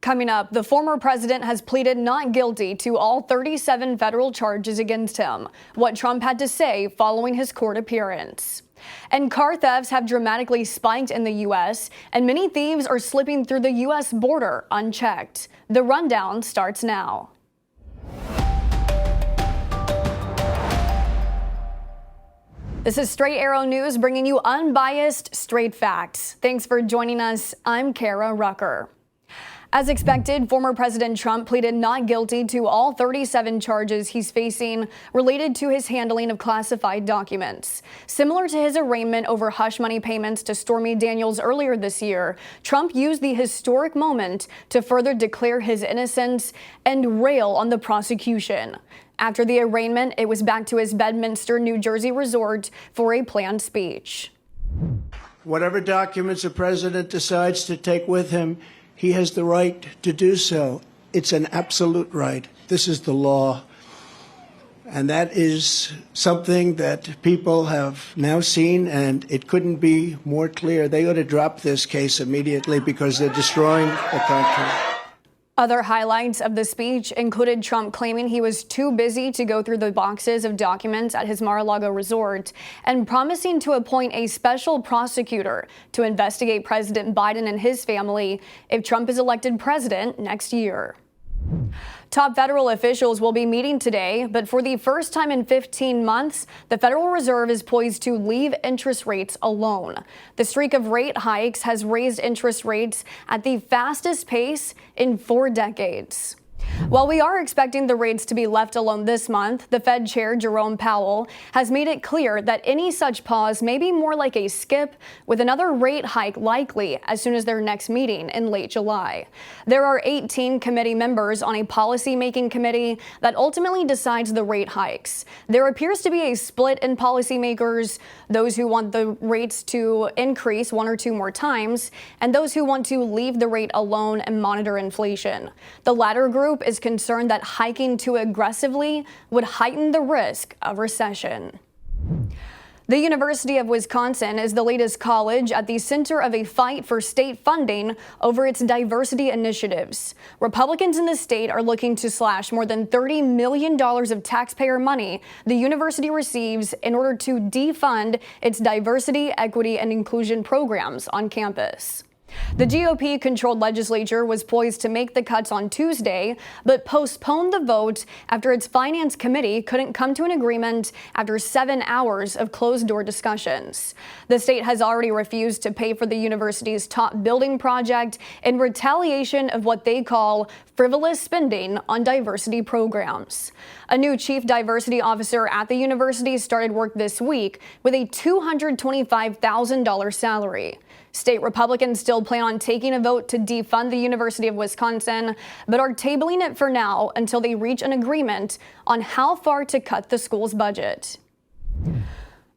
Coming up, the former president has pleaded not guilty to all 37 federal charges against him. What Trump had to say following his court appearance. And car thefts have dramatically spiked in the U.S., and many thieves are slipping through the U.S. border unchecked. The rundown starts now. This is Straight Arrow News, bringing you unbiased, straight facts. Thanks for joining us. I'm Kara Rucker. As expected, former President Trump pleaded not guilty to all 37 charges he's facing related to his handling of classified documents. Similar to his arraignment over hush money payments to Stormy Daniels earlier this year, Trump used the historic moment to further declare his innocence and rail on the prosecution. After the arraignment, it was back to his Bedminster, New Jersey resort for a planned speech. Whatever documents the president decides to take with him, he has the right to do so. It's an absolute right. This is the law. And that is something that people have now seen, and it couldn't be more clear. They ought to drop this case immediately because they're destroying the country. Other highlights of the speech included Trump claiming he was too busy to go through the boxes of documents at his Mar-a-Lago resort and promising to appoint a special prosecutor to investigate President Biden and his family if Trump is elected president next year. Top federal officials will be meeting today, but for the first time in 15 months, the Federal Reserve is poised to leave interest rates alone. The streak of rate hikes has raised interest rates at the fastest pace in 4 decades. While we are expecting the rates to be left alone this month, the Fed Chair Jerome Powell has made it clear that any such pause may be more like a skip, with another rate hike likely as soon as their next meeting in late July. There are 18 committee members on a policy-making committee that ultimately decides the rate hikes. There appears to be a split in policymakers, those who want the rates to increase 1 or 2 more times, and those who want to leave the rate alone and monitor inflation. The latter group is concerned that hiking too aggressively would heighten the risk of recession. The University of Wisconsin is the latest college at the center of a fight for state funding over its diversity initiatives. Republicans in the state are looking to slash more than $30 million of taxpayer money the university receives in order to defund its diversity, equity, and inclusion programs on campus. The GOP-controlled legislature was poised to make the cuts on Tuesday, but postponed the vote after its finance committee couldn't come to an agreement after 7 hours of closed-door discussions. The state has already refused to pay for the university's top building project in retaliation of what they call frivolous spending on diversity programs. A new chief diversity officer at the university started work this week with a $225,000 salary. State Republicans still plan on taking a vote to defund the University of Wisconsin, but are tabling it for now until they reach an agreement on how far to cut the school's budget.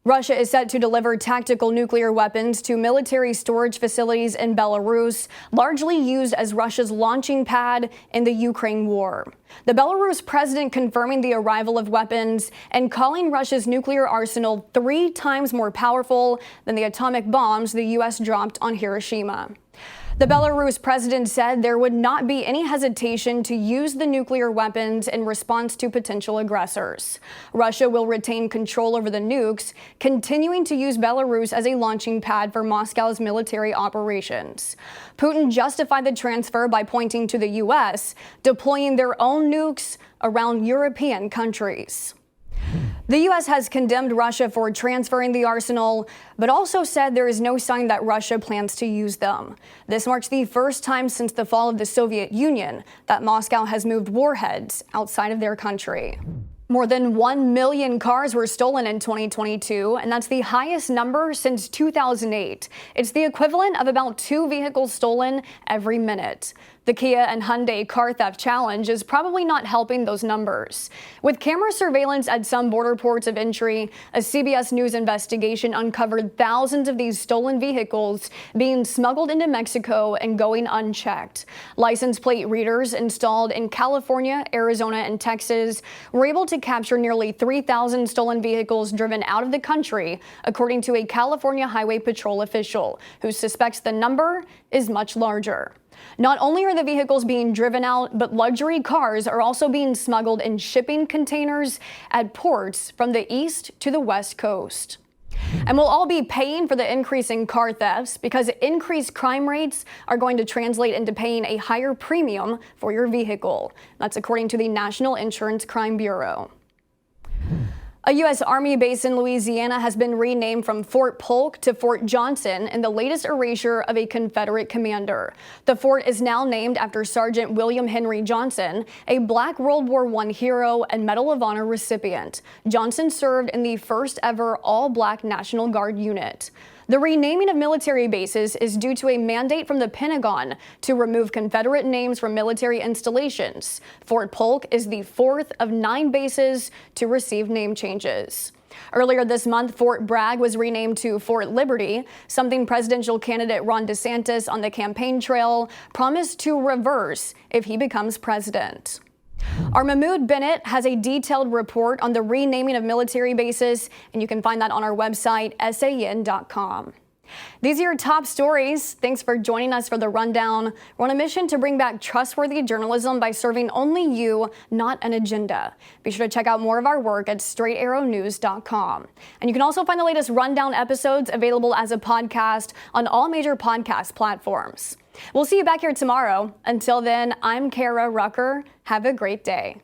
Russia is set to deliver tactical nuclear weapons to military storage facilities in Belarus, largely used as Russia's launching pad in the Ukraine war. The Belarus president confirming the arrival of weapons and calling Russia's nuclear arsenal 3 times more powerful than the atomic bombs the U.S. dropped on Hiroshima. The Belarus president said there would not be any hesitation to use the nuclear weapons in response to potential aggressors. Russia will retain control over the nukes, continuing to use Belarus as a launching pad for Moscow's military operations. Putin justified the transfer by pointing to the U.S. deploying their own nukes around European countries. The U.S. has condemned Russia for transferring the arsenal, but also said there is no sign that Russia plans to use them. This marks the first time since the fall of the Soviet Union that Moscow has moved warheads outside of their country. More than 1 million cars were stolen in 2022, and that's the highest number since 2008. It's the equivalent of about 2 vehicles stolen every minute. The Kia and Hyundai car theft challenge is probably not helping those numbers. With camera surveillance at some border ports of entry, a CBS News investigation uncovered thousands of these stolen vehicles being smuggled into Mexico and going unchecked. License plate readers installed in California, Arizona, and Texas were able to capture nearly 3,000 stolen vehicles driven out of the country, according to a California Highway Patrol official, who suspects the number is much larger. Not only are the vehicles being driven out, but luxury cars are also being smuggled in shipping containers at ports from the east to the west coast. And we'll all be paying for the increase in car thefts because increased crime rates are going to translate into paying a higher premium for your vehicle. That's according to the National Insurance Crime Bureau. A U.S. Army base in Louisiana has been renamed from Fort Polk to Fort Johnson in the latest erasure of a Confederate commander. The fort is now named after Sergeant William Henry Johnson, a Black World War I hero and Medal of Honor recipient. Johnson served in the first ever all-black National Guard unit. The renaming of military bases is due to a mandate from the Pentagon to remove Confederate names from military installations. Fort Polk is the fourth of 9 bases to receive name changes. Earlier this month, Fort Bragg was renamed to Fort Liberty, something presidential candidate Ron DeSantis on the campaign trail promised to reverse if he becomes president. Our Mahmoud Bennett has a detailed report on the renaming of military bases, and you can find that on our website, san.com. These are your top stories. Thanks for joining us for the rundown. We're on a mission to bring back trustworthy journalism by serving only you, not an agenda. Be sure to check out more of our work at straightarrownews.com. And you can also find the latest rundown episodes available as a podcast on all major podcast platforms. We'll see you back here tomorrow. Until then, I'm Kara Rucker. Have a great day.